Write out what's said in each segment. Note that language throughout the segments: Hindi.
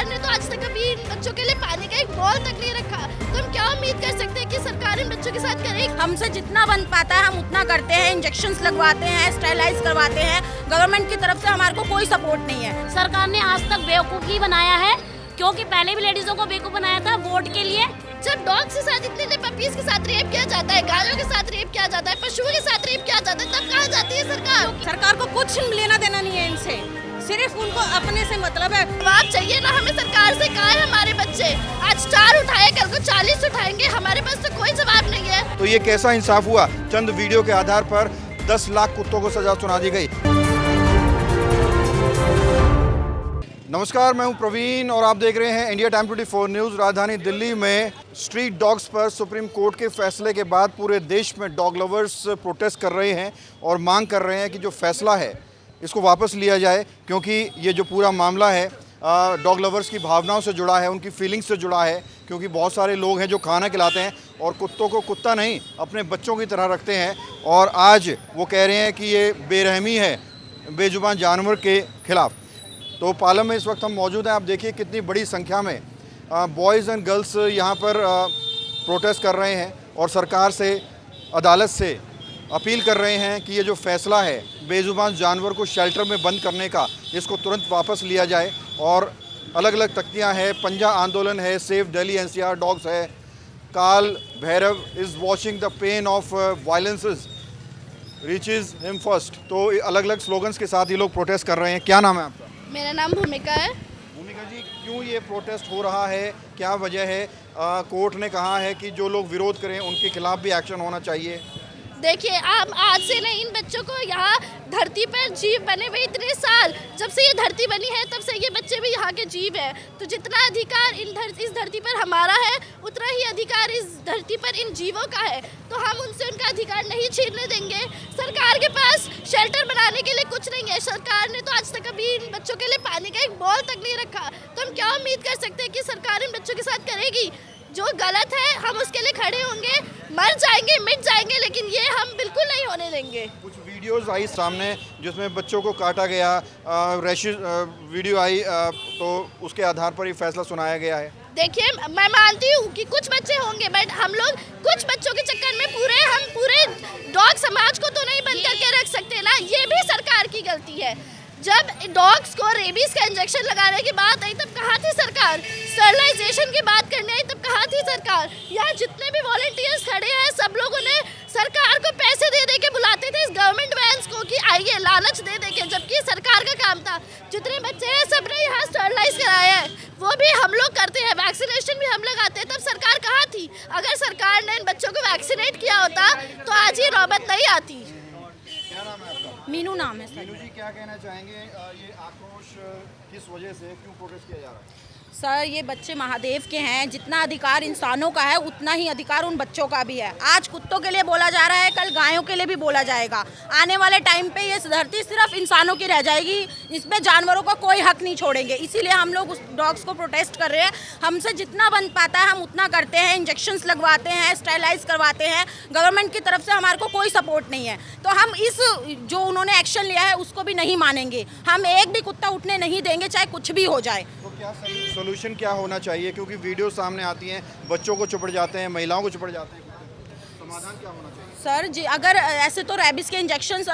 सरकार ने तो आज तक अभी इन बच्चों के लिए पानी का एक बॉल तक नहीं रखा, तो हम क्या उम्मीद कर सकते हैं कि सरकार इन बच्चों के साथ करेगी? हमसे जितना बन पाता है हम उतना करते हैं, इंजेक्शंस लगवाते हैं, स्टेरिलाइज करवाते हैं। गवर्नमेंट की तरफ से हमारे को कोई सपोर्ट नहीं है। सरकार ने आज तक बेवकूफ़ ही बनाया है, क्योंकि पहले भी लेडीजों को बेवकूफ़ बनाया था वोट के लिए। जब डॉग के साथ इतने पपीज के साथ रेप किया जाता है, गायों के साथ रेप किया जाता है, पशुओं के साथ रेप किया जाता है, तब कहाँ जाती है सरकार? सरकार को कुछ लेना देना नहीं है इनसे, सिर्फ उनको अपने से मतलब है। जवाब चाहिए ना हमें सरकार से। कहाँ है हमारे बच्चे? आज 4 उठाए, कल को 40 उठाएंगे, हमारे पास तो कोई जवाब नहीं है। तो ये कैसा इंसाफ हुआ? चंद वीडियो के आधार पर 10 लाख कुत्तों को सजा सुना दी गई। नमस्कार, मैं हूं प्रवीण और आप देख रहे हैं इंडिया टाइम 24 न्यूज़। राजधानी दिल्ली में स्ट्रीट डॉग्स पर सुप्रीम कोर्ट के फैसले के बाद पूरे देश में डॉग लवर्स प्रोटेस्ट कर रहे हैं और मांग कर रहे हैं कि जो फैसला है इसको वापस लिया जाए, क्योंकि ये जो पूरा मामला है डॉग लवर्स की भावनाओं से जुड़ा है, उनकी फीलिंग्स से जुड़ा है। क्योंकि बहुत सारे लोग हैं जो खाना खिलाते हैं और कुत्तों को कुत्ता नहीं अपने बच्चों की तरह रखते हैं, और आज वो कह रहे हैं कि ये बेरहमी है बेजुबान जानवर के खिलाफ। तो पालम में इस वक्त हम मौजूद हैं। आप देखिए कितनी बड़ी संख्या में बॉयज़ एंड गर्ल्स यहाँ पर प्रोटेस्ट कर रहे हैं और सरकार से, अदालत से अपील कर रहे हैं कि ये जो फैसला है बेजुबान जानवर को शेल्टर में बंद करने का, इसको तुरंत वापस लिया जाए। और अलग अलग तख्तियाँ हैं, पंजा आंदोलन है, सेव दिल्ली एनसीआर डॉग्स है, Kaal Bhairav is watching the pain of violences reaches him first. तो अलग अलग स्लोगन्स के साथ ये लोग प्रोटेस्ट कर रहे हैं। क्या नाम है आपका? मेरा नाम भूमिका है। भूमिका जी, क्यों ये प्रोटेस्ट हो रहा है, क्या वजह है? कोर्ट ने कहा है कि जो लोग विरोध करें उनके खिलाफ भी एक्शन होना चाहिए। देखिए, आप आज से नहीं, इन बच्चों को यहाँ धरती पर जीव बने हुए इतने साल, जब से ये धरती बनी है तब से ये बच्चे भी यहाँ के जीव हैं। तो जितना अधिकार इस धरती पर हमारा है, उतना ही अधिकार इस धरती पर इन जीवों का है। तो हम उनसे उनका अधिकार नहीं छीनने देंगे। सरकार के पास शेल्टर बनाने के लिए कुछ नहीं है। सरकार ने तो आज तक अभी इन बच्चों के लिए पानी का एक बॉल तक नहीं रखा, तो हम क्या उम्मीद कर सकते हैं कि सरकार इन बच्चों के साथ करेगी? जो गलत है हम उसके लिए खड़े होंगे, मर जाएंगे, मिट जाएंगे, लेकिन ये हम बिल्कुल नहीं होने देंगे। कुछ वीडियोस आई सामने जिसमें बच्चों को काटा गया, रैशेस वीडियो आई, तो उसके आधार पर ये फैसला सुनाया गया है। देखिए, मैं मानती हूँ कि कुछ बच्चे होंगे, बट हम लोग कुछ बच्चों के चक्कर में हम पूरे डॉग समाज को तो नहीं बंद करके रख सकते ना। ये भी सरकार की गलती है। जब डॉग्स को रेबीज का इंजेक्शन लगाने की बात आई तब कहाँ थी सरकार? स्टरलाइजेशन की बात करने आई तब कहाँ थी सरकार? यहाँ जितने भी वॉलंटियर्स खड़े हैं सब लोगों ने सरकार को पैसे दे दे के बुलाते थे इस गवर्नमेंट वैन्स को कि आइए, लालच दे दे के, जबकि सरकार का काम था। जितने बच्चे हैं सब ने यहाँ स्टरलाइज कराया है, वो भी हम लोग करते हैं, वैक्सीनेशन भी हम लगाते हैं। तब सरकार कहाँ थी? अगर सरकार ने इन बच्चों को वैक्सीनेट किया होता तो आज ये नौबत नहीं आती। क्या नाम है आपका? मीनू नाम है सर। मीनू जी, क्या कहना चाहेंगे? ये आक्रोश किस वजह से, क्यों प्रोटेस्ट किया जा रहा है? सर, ये बच्चे महादेव के हैं। जितना अधिकार इंसानों का है उतना ही अधिकार उन बच्चों का भी है। आज कुत्तों के लिए बोला जा रहा है, कल गायों के लिए भी बोला जाएगा। आने वाले टाइम पे ये धरती सिर्फ इंसानों की रह जाएगी, इसमें जानवरों का कोई हक नहीं छोड़ेंगे। इसीलिए हम लोग उस डॉग्स को प्रोटेस्ट कर रहे हैं। हमसे जितना बन पाता है हम उतना करते हैं, इंजेक्शंस लगवाते हैं, स्टेरिलाइज करवाते हैं। गवर्नमेंट की तरफ से हमारे को कोई सपोर्ट नहीं है, तो हम इस जो उन्होंने एक्शन लिया है उसको भी नहीं मानेंगे। हम एक भी कुत्ता उठने नहीं देंगे, चाहे कुछ भी हो जाए। तो क्या सोल्यूशन क्या होना चाहिए? क्योंकि वीडियो सामने आती हैं, बच्चों को चुपड़ जाते हैं, महिलाओं को चुपड़ जाते हैं, समाधान क्या होना चाहिए? सर जी, अगर ऐसे तो रेबीज़ के इंजेक्शंस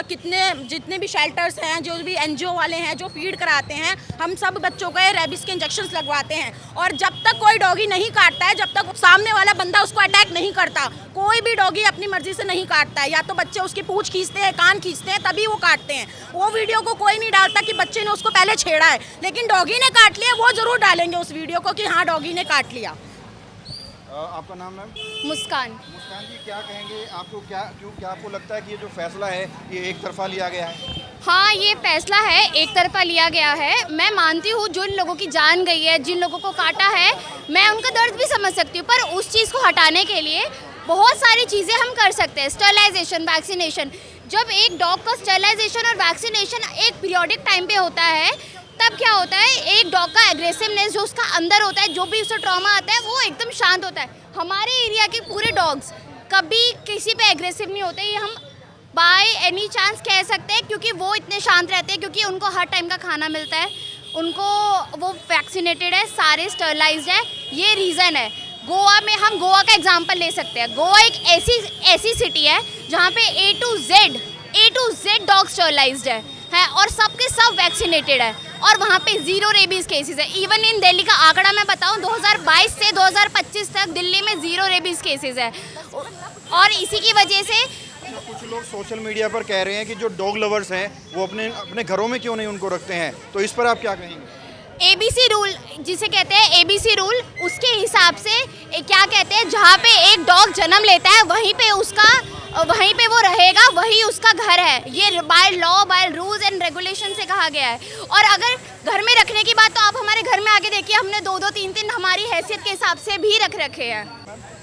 जितने भी शेल्टर्स हैं, जो भी एनजीओ वाले हैं जो फीड कराते हैं, हम सब बच्चों को रेबीज़ के इंजेक्शंस लगवाते हैं। और जब तक कोई डॉगी नहीं काटता है, जब तक सामने वाला बंदा उसको अटैक नहीं करता, कोई भी डॉगी अपनी मर्जी से नहीं काटता है। या तो बच्चे उसकी पूंछ खींचते हैं, कान खींचते हैं, तभी वो काटते हैं। वो वीडियो को कोई नहीं डालता कि बच्चे ने उसको पहले छेड़ा है, लेकिन डॉगी ने काट लिया, वो जरूर डालेंगे उस वीडियो को कि हाँ डॉगी ने काट लिया। आपका नाम है? मुस्कान। मुस्कान जी, क्या कहेंगे? आपको क्या आपको लगता है कि ये जो फैसला है ये एक तरफा लिया गया है? हाँ, ये फैसला है, एक तरफा लिया गया है। मैं मानती हूँ जिन लोगों की जान गई है, जिन लोगों को काटा है, मैं उनका दर्द भी समझ सकती हूँ, पर उस चीज़ को हटाने के लिए बहुत सारी चीज़ें हम कर सकते हैं। Sterilisation, vaccination. जब एक डॉग का स्टरलाइजेशन और वैक्सीनेशन एक पीरियोडिक टाइम पे होता है, तब क्या होता है, एक डॉग का एग्रेसिवनेस जो उसका अंदर होता है, जो भी उससे ट्रॉमा आता है, वो एकदम शांत होता है। हमारे एरिया के पूरे डॉग्स कभी किसी पे एग्रेसिव नहीं होते, ये हम बाय एनी चांस कह सकते हैं, क्योंकि वो इतने शांत रहते हैं, क्योंकि उनको हर टाइम का खाना मिलता है, उनको वो वैक्सीनेटेड है, सारे स्टरलाइज्ड है, ये रीज़न है। गोवा में हम गोवा का एग्जांपल ले सकते हैं। गोवा एक ऐसी सिटी है जहाँ पे ए टू जेड डॉग स्टरलाइज्ड है और सबके सब वैक्सीनेटेड है और वहाँ पे 0 रेबीज़ केसेस है। इवन इन दिल्ली का आंकड़ा मैं बताऊँ 2022 से 2025 तक दिल्ली में 0 रेबीज़ केसेस है और इसी की वजह से कुछ लोग सोशल मीडिया पर कह रहे हैं कि जो डॉग लवर्स हैं वो अपने घरों में क्यों नहीं उनको रखते हैं, तो इस पर आप क्या कहेंगे? ABC रूल जिसे कहते हैं ABC रूल, उसके हिसाब से क्या कहते हैं, जहाँ पे एक डॉग जन्म लेता है वहीं पे वो रहेगा, वही उसका घर है। ये by law by rules and regulation से कहा गया है। और अगर घर में रखने की बात तो आप हमारे घर में आके देखिए, हमने 2-2 3-3 हमारी हैसियत के हिसाब से भी रख रखे हैं।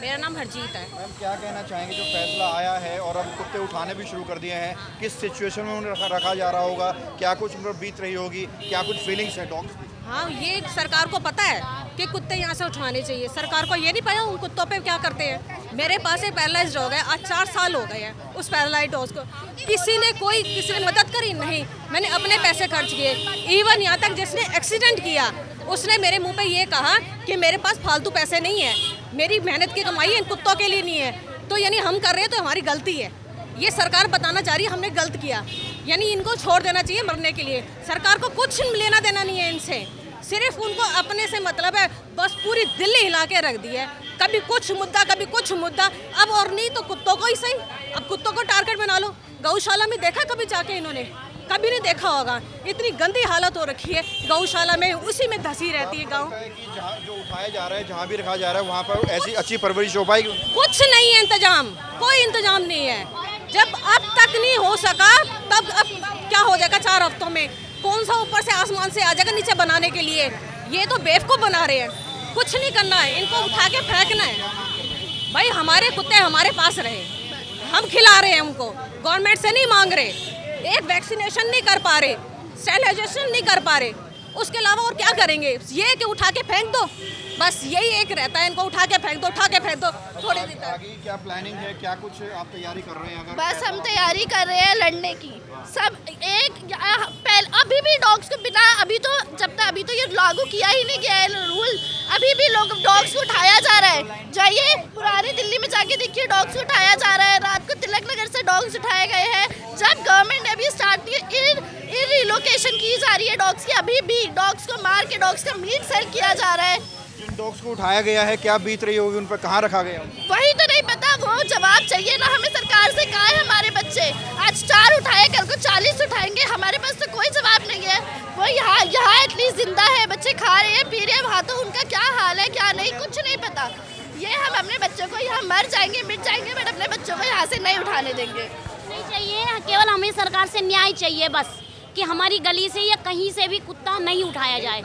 मेरा नाम हरजीत है। मैम क्या कहना चाहेंगे जो फैसला आया है और अब कुत्ते उठाने भी शुरू कर दिए हैं, किस सिचुएशन में उन्हें रखा जा रहा होगा, क्या कुछ उन पर बीत रही होगी, क्या कुछ फीलिंग्स हैं डॉग्स? हाँ, ये सरकार को पता है कि कुत्ते यहाँ से उठवाने चाहिए। सरकार को ये नहीं पता उन कुत्तों पे क्या करते हैं। मेरे पास एक पैरालाइज डॉग है, आज 4 साल हो गए हैं उस पैरालाइज डॉग को। किसी ने मदद करी नहीं, मैंने अपने पैसे खर्च किए। इवन यहाँ तक जिसने एक्सीडेंट किया उसने मेरे मुंह पे ये कहा कि मेरे पास फालतू पैसे नहीं है, मेरी मेहनत की कमाई इन कुत्तों के लिए नहीं है। तो यानी हम कर रहे हैं तो हमारी गलती है। ये सरकार बताना चाह रही है हमने गलत किया, यानी इनको छोड़ देना चाहिए मरने के लिए। सरकार को कुछ लेना देना नहीं है इनसे, सिर्फ उनको अपने से मतलब है। बस पूरी दिल्ली हिला के रख दी है, कभी कुछ मुद्दा कभी कुछ मुद्दा। अब और नहीं तो कुत्तों को ही सही, अब कुत्तों को टारगेट बना लो। गौशाला में देखा कभी जाके इन्होंने? कभी नहीं देखा होगा। इतनी गंदी हालत हो रखी है गौशाला में, उसी में धसी रहती है गाँव। जो उठाया जा रहा है, जहाँ भी रखा जा रहा है वहाँ पर ऐसी अच्छी परवरिश हो पाएगी? कुछ नहीं है इंतजाम, कोई इंतजाम नहीं है। जब अब तक नहीं हो सका तब अब क्या हो जाएगा 4 हफ्तों में? कौन सा ऊपर से आसमान से आ जाएगा नीचे बनाने के लिए? ये तो बेवकूफ़ बना रहे हैं। कुछ नहीं करना है, इनको उठा के फेंकना है। भाई हमारे कुत्ते हमारे पास रहे, हम खिला रहे हैं उनको, गवर्नमेंट से नहीं मांग रहे। एक वैक्सीनेशन नहीं कर पा रहे, स्टेरिलाइजेशन नहीं कर पा रहे, उसके अलावा और क्या करेंगे? ये कि उठा के फेंक दो, बस यही एक रहता है, इनको उठा के फेंक दो, उठा के फेंक दो। थोड़ी देर तक आगे क्या प्लानिंग है, क्या कुछ आप तैयारी कर रहे हैं? अगर बस हम तैयारी कर रहे हैं लड़ने की। सब अभी भी डॉग्स को बिना अभी तो ये लागू किया ही नहीं गया है रूल, अभी भी लोग डॉग्स को उठाया जा रहा है। जाइए पुरानी दिल्ली में जाके देखिए, डॉग्स को उठाया जा रहा है। रात को तिलक नगर से डॉग्स उठाए गए हैं। जब गवर्नमेंट ने अभी स्टार्ट की रिलोकेशन की जा रही है डॉग्स की, अभी भी डॉग्स को मार के डॉग्स का मीट सेल किया जा रहा है। जिन डॉग्स को उठाया गया है क्या बीत रही होगी, उन पर कहाँ रखा गया? वही तो नहीं पता, वो जवाब चाहिए ना हमें सरकार से। कहाँ है हमारे बच्चे? आज 4 उठाए, कल को 40 उठाएंगे, हमारे पास तो कोई जवाब नहीं है। वो यहाँ एटलीस्ट जिंदा है, बच्चे खा रहे हैं पी रहे हैं, वहाँ तो उनका क्या हाल है क्या नहीं कुछ नहीं पता। ये हम अपने बच्चों को यहाँ मर जाएंगे मिट जाएंगे, बट अपने बच्चों को यहाँ से नहीं उठाने देंगे। नहीं चाहिए, केवल हमें सरकार से न्याय चाहिए बस, कि हमारी गली से या कहीं से भी कुत्ता नहीं उठाया जाए,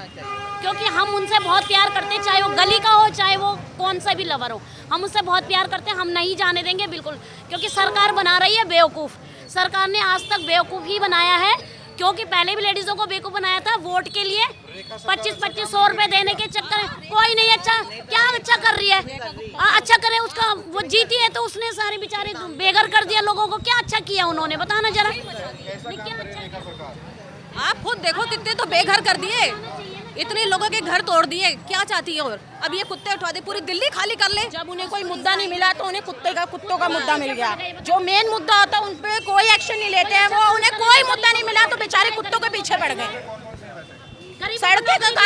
क्योंकि हम उनसे बहुत प्यार करते हैं, चाहे वो गली का हो चाहे वो कौन सा भी लवर हो, हम उससे बहुत प्यार करते हैं। हम नहीं जाने देंगे बिल्कुल, क्योंकि सरकार बना रही है बेवकूफ़। सरकार ने आज तक बेवकूफ़ ही बनाया है, क्योंकि पहले भी लेडीज़ों को बेवकूफ़ बनाया था वोट के लिए। 25-25 रुपए देने के चक्कर में कोई नहीं अच्छा, क्या अच्छा कर रही है? अच्छा करे उसका, वो जीती है तो उसने सारे बेचारे बेघर कर दिया लोगों को। क्या अच्छा किया उन्होंने, बताना जरा। आप खुद देखो कितने तो बेघर कर दिए, इतने लोगों के घर तोड़ दिए। क्या चाहती है और? अब ये कुत्ते उठा दे, पूरी दिल्ली खाली कर ले। जब उन्हें कोई मुद्दा नहीं मिला तो उन्हें कुत्तों का मुद्दा मिल गया। जो मेन मुद्दा होता है उन पे कोई एक्शन नहीं लेते हैं। वो उन्हें कोई मुद्दा नहीं मिला तो बेचारे कुत्तों के पीछे पड़ गए।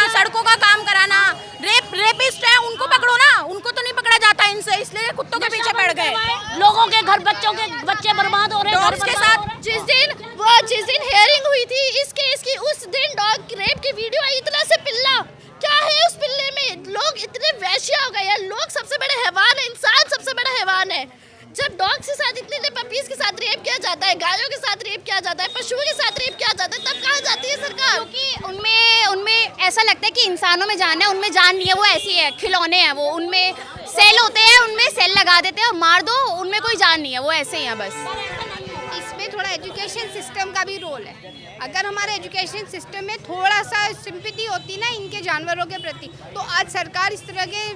सड़कों का काम कराना, रेपिस्ट है उनको पकड़ो ना, उनको तो नहीं पकड़ा जाता इनसे, इसलिए कुत्तों के पीछे पड़ गए। लोगों के घर, बच्चों के बच्चे बर्बाद हो रहे हैं डॉग्स के साथ। जिस दिन हेयरिंग हुई थी इस केस की, उस दिन डॉग रेप की वीडियो आई। इतना से पिल्ला क्या है उस पिल्ले में? लोग इतने वैश्य हो गए हैं। लोग सबसे बड़े हैवान है, इंसान सबसे बड़ा हैवान है। जब डॉग्स के साथ इतने पपीज के साथ रेप किया जाता है, गायों के साथ रेप किया जाता है, पशुओं के साथ रेप किया जाता है, तब कहाँ जाती है सरकार? क्योंकि उनमें ऐसा लगता है कि इंसानों में जान है, उनमें जान नहीं है। वो ऐसी है, खिलौने हैं वो, उनमें सेल होते हैं, उनमें सेल लगा देते हैं और मार दो, उनमें कोई जान नहीं है, वो ऐसे ही है बस। इसमें थोड़ा एजुकेशन सिस्टम का भी रोल है। अगर हमारे एजुकेशन सिस्टम में थोड़ा सा सिंपैथी होती ना इनके जानवरों के प्रति, तो आज सरकार इस तरह के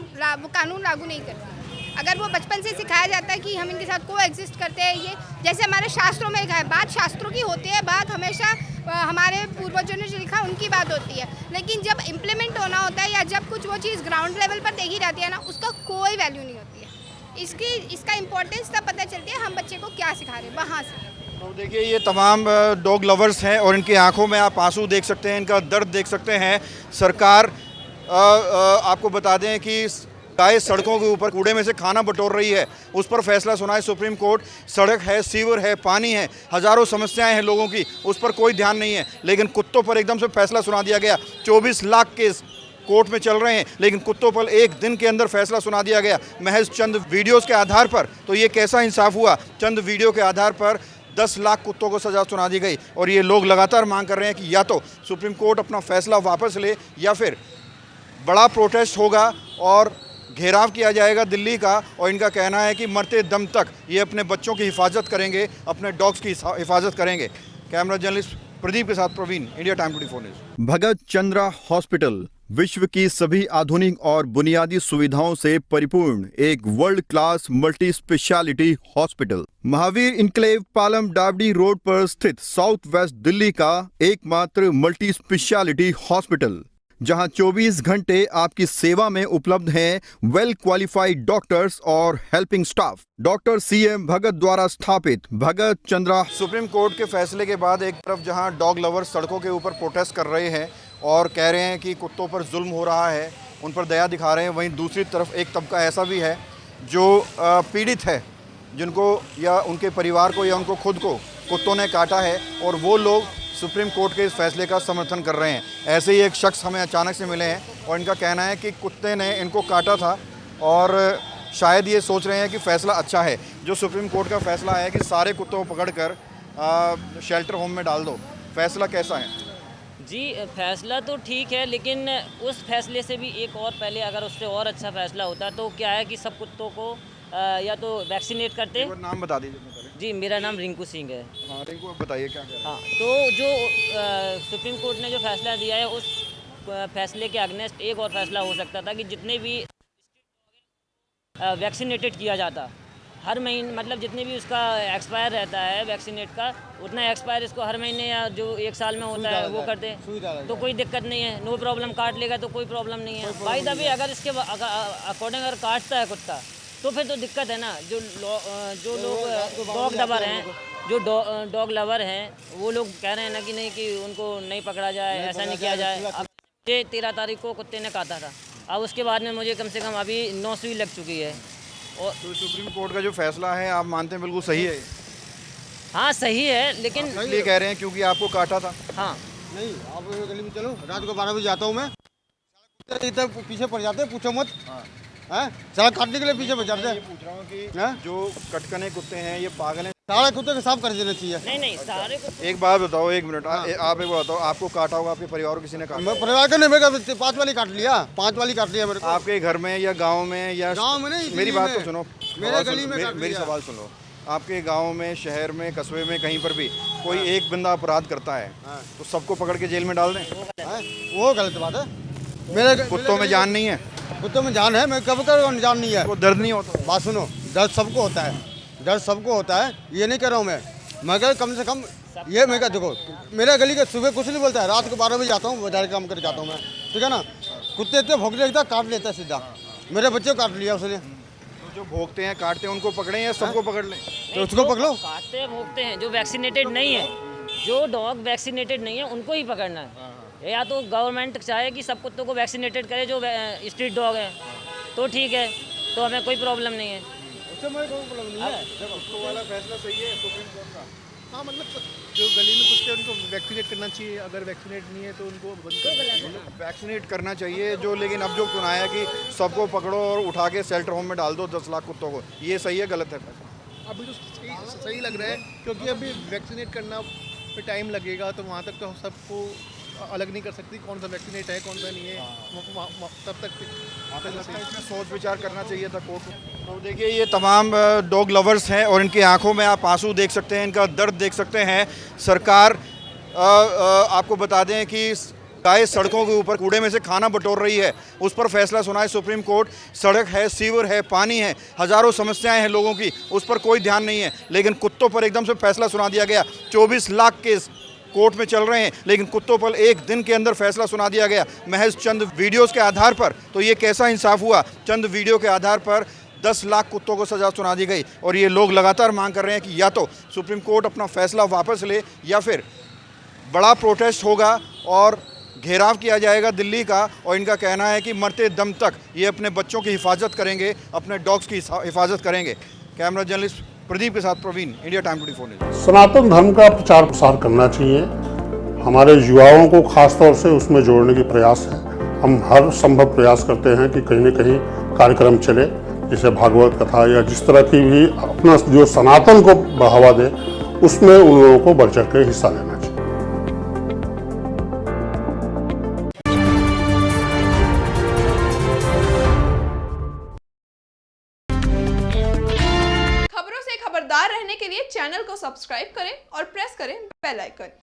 कानून लागू नहीं करती। अगर वो बचपन से सिखाया जाता है कि हम इनके साथ को एग्जिस्ट करते हैं, ये जैसे हमारे शास्त्रों में लिखा है, बात शास्त्रों की होती है, बात हमेशा हमारे पूर्वजों ने जो लिखा उनकी बात होती है, लेकिन जब इम्प्लीमेंट होना होता है या जब कुछ वो चीज़ ग्राउंड लेवल पर देखी जाती है ना, उसका कोई वैल्यू नहीं होती है। इसका इम्पोर्टेंस तब पता चलती है हम बच्चे को क्या सिखा रहे हैं वहाँ से। तो देखिए ये तमाम डॉग लवर्स हैं और इनकी आंखों में आप आंसू देख सकते हैं, इनका दर्द देख सकते हैं। सरकार आपको बता दें कि गाय सड़कों के ऊपर कूड़े में से खाना बटोर रही है, उस पर फैसला सुनाए सुप्रीम कोर्ट। सड़क है, सीवर है, पानी है, हज़ारों समस्याएं हैं लोगों की, उस पर कोई ध्यान नहीं है, लेकिन कुत्तों पर एकदम से फैसला सुना दिया गया। 24 लाख केस कोर्ट में चल रहे हैं, लेकिन कुत्तों पर एक दिन के अंदर फैसला सुना दिया गया महज चंद वीडियोज़ के आधार पर। तो ये कैसा इंसाफ हुआ? चंद वीडियो के आधार पर 10 लाख कुत्तों को सज़ा सुना दी गई। और ये लोग लगातार मांग कर रहे हैं कि या तो सुप्रीम कोर्ट अपना फैसला वापस ले या फिर बड़ा प्रोटेस्ट होगा और घेराव किया जाएगा दिल्ली का। और इनका कहना है कि मरते दम तक ये अपने बच्चों की हिफाजत करेंगे, अपने डॉग्स की हिफाजत करेंगे। कैमरा जर्नलिस्ट प्रदीप के साथ प्रवीण, इंडिया टाइम 24 न्यूज़। भगत चंद्रा हॉस्पिटल विश्व की सभी आधुनिक और बुनियादी सुविधाओं से परिपूर्ण एक world class multi speciality hospital Mahavir enclave Palam डावडी रोड पर स्थित साउथ वेस्ट दिल्ली का एकमात्र मल्टी स्पेशलिटी हॉस्पिटल, जहां 24 घंटे आपकी सेवा में उपलब्ध हैं वेल क्वालिफाइड डॉक्टर्स और हेल्पिंग स्टाफ। डॉक्टर CM भगत द्वारा स्थापित भगत चंद्रा। सुप्रीम कोर्ट के फैसले के बाद एक तरफ जहां डॉग लवर्स सड़कों के ऊपर प्रोटेस्ट कर रहे हैं और कह रहे हैं कि कुत्तों पर जुल्म हो रहा है, उन पर दया दिखा रहे हैं, वहीं दूसरी तरफ एक तबका ऐसा भी है जो पीड़ित है, जिनको या उनके परिवार को या उनको खुद को कुत्तों ने काटा है और वो लोग सुप्रीम कोर्ट के इस फैसले का समर्थन कर रहे हैं। ऐसे ही एक शख्स हमें अचानक से मिले हैं और इनका कहना है कि कुत्ते ने इनको काटा था और शायद ये सोच रहे हैं कि फ़ैसला अच्छा है, जो सुप्रीम कोर्ट का फ़ैसला है कि सारे कुत्तों को पकड़कर शेल्टर होम में डाल दो। फैसला कैसा है? जी फैसला तो ठीक है, लेकिन उस फैसले से भी एक और पहले अगर उससे और अच्छा फैसला होता तो क्या है कि सब कुत्तों को या तो वैक्सीनेट करते। नाम बता दीजिए। जी मेरा नाम रिंकू सिंह है। हाँ रिंकू, आप बताइए क्या है? हाँ, तो जो सुप्रीम कोर्ट ने जो फैसला दिया है उस फैसले के अगेंस्ट एक और फैसला हो सकता था कि जितने भी वैक्सीनेटेड किया जाता हर महीने, मतलब जितने भी उसका एक्सपायर रहता है वैक्सीनेट का, उतना एक्सपायर इसको हर महीने या जो एक साल में होता है वो करते तो कोई दिक्कत नहीं है, नो प्रॉब्लम। काट लेगा तो कोई प्रॉब्लम नहीं है। भाई तभी अगर इसके अकॉर्डिंग अगर काटता है कुत्ता तो फिर तो दिक्कत है ना। जो लोग डॉग लवर हैं, जो डॉग लवर हैं, वो लोग कह रहे हैं ना कि नहीं कि उनको नहीं पकड़ा जाए, ऐसा नहीं किया जाए। अब मुझे 13 तारीख को कुत्ते ने काटा था, अब उसके बाद में मुझे कम से कम अभी 9 सुई लग चुकी है। और तो सुप्रीम कोर्ट का जो फैसला है आप मानते हैं बिल्कुल सही है? हाँ सही है, लेकिन इसलिए कह रहे हैं क्योंकि आपको काटा था। हाँ नहीं, आप गली में चलो, रात को 12 बजे जाता हूँ मैं, इधर पीछे पड़ जाते हैं, पूछो मत। हैं सड़क काटने के लिए पीछे पड़ जाते हैं। पूछ रहा हूँ कि जो कटकने कुत्ते हैं ये पागल हैं? सारे कुत्ते को साफ कर देना चाहिए। नहीं सारे कुत्ते। एक बात बताओ, एक मिनट, आप एक बात बताओ, आपको काटा होगा, आपके परिवार को किसी ने काटा? मैं परिवार का नहीं, मेरे 5 वाली काट लिया, 5 वाली काट लिया मेरे को। आपके घर में या गाँव में या गाँव में नहीं, मेरी बात तो सुनो, मेरे गली में काट मेरी लिया। सवाल सुनो। आपके गांव में, शहर में, कस्बे में कहीं पर भी कोई एक बंदा अपराध करता है तो सबको पकड़ के जेल में डाल दें? वो गलत बात है। मेरे कुत्तों में जान नहीं है? कुत्तों में जान है, मैं कब कर जान नहीं है। वो दर्द नहीं होता? बात सुनो, दर्द सबको होता है, दर्द सबको होता है, ये नहीं कर रहा हूँ मैं, मगर कम से कम ये मैं क्या, देखो मेरा गली का सुबह कुछ नहीं बोलता है, रात को 12 बजे जाता हूँ, बाजार काम कर जाता हूँ मैं, ठीक है ना। कुत्ते इतने भोंकने लगता, काट लेता है सीधा, मेरे बच्चे को काट लिया उसने। तो जो भोगते हैं, काटते हैं, उनको पकड़ें या सबको पकड़ लें? तो उसको पकड़ो। काटते हैं, भोगते हैं, जो वैक्सीनेटेड नहीं है, जो डॉग वैक्सीनेटेड नहीं है उनको ही पकड़ना है। या तो गवर्नमेंट चाहे कि सब कुत्तों को वैक्सीनेटेड करे जो स्ट्रीट डॉग हैं, तो ठीक है, तो हमें कोई प्रॉब्लम नहीं है। उससे कोई प्रॉब्लम नहीं है। कुत्तों वाला फैसला सही है सुप्रीम कोर्ट का? हाँ, मतलब जो गली में कुत्ते हैं उनको वैक्सीनेट करना चाहिए, अगर वैक्सीनेट नहीं है तो उनको बंद कर वैक्सीनेट करना चाहिए जो, लेकिन अब जो सुनाया कि सबको पकड़ो और उठा के शेल्टर होम में डाल दो 10 लाख कुत्तों को, ये सही है गलत है? अभी तो सही लग रहा है, क्योंकि अभी वैक्सीनेट करना पे टाइम लगेगा, तो वहाँ तक तो सबको अलग नहीं कर सकती कौन सा वैक्सीनेट है कौन सा नहीं है, तब तक इसमें सोच विचार करना चाहिए था कोर्ट को। तो देखिए ये तमाम डॉग लवर्स हैं और इनकी आंखों में आप आंसू देख सकते हैं, इनका दर्द देख सकते हैं। सरकार आपको बता दें कि गाय सड़कों के ऊपर कूड़े में से खाना बटोर रही है, उस पर फैसला सुनाए सुप्रीम कोर्ट। सड़क है, सीवर है, पानी है, हज़ारों समस्याएं हैं लोगों की, उस पर कोई ध्यान नहीं है, लेकिन कुत्तों पर एकदम से फैसला सुना दिया गया। 24 लाख केस कोर्ट में चल रहे हैं, लेकिन कुत्तों पर एक दिन के अंदर फैसला सुना दिया गया महज चंद वीडियोस के आधार पर। तो ये कैसा इंसाफ हुआ? चंद वीडियो के आधार पर 10 लाख कुत्तों को सज़ा सुना दी गई। और ये लोग लगातार मांग कर रहे हैं कि या तो सुप्रीम कोर्ट अपना फैसला वापस ले या फिर बड़ा प्रोटेस्ट होगा और घेराव किया जाएगा दिल्ली का। और इनका कहना है कि मरते दम तक ये अपने बच्चों की हिफाजत करेंगे, अपने डॉग्स की हिफाजत करेंगे। कैमरा जर्नलिस्ट प्रदीप के साथ प्रवीण, इंडिया टाइम 24 न्यूज़। सनातन धर्म का प्रचार प्रसार करना चाहिए, हमारे युवाओं को खास तौर से उसमें जोड़ने की प्रयास है। हम हर संभव प्रयास करते हैं कि कहीं न कहीं कार्यक्रम चले, जैसे भागवत कथा या जिस तरह की भी अपना जो सनातन को बढ़ावा दे, उसमें उन लोगों को बढ़ चढ़ के हिस्सा लेना चाहिए। खबरों से खबरदार रहने के लिए चैनल को सब्सक्राइब करें और प्रेस करें बेल आइकन।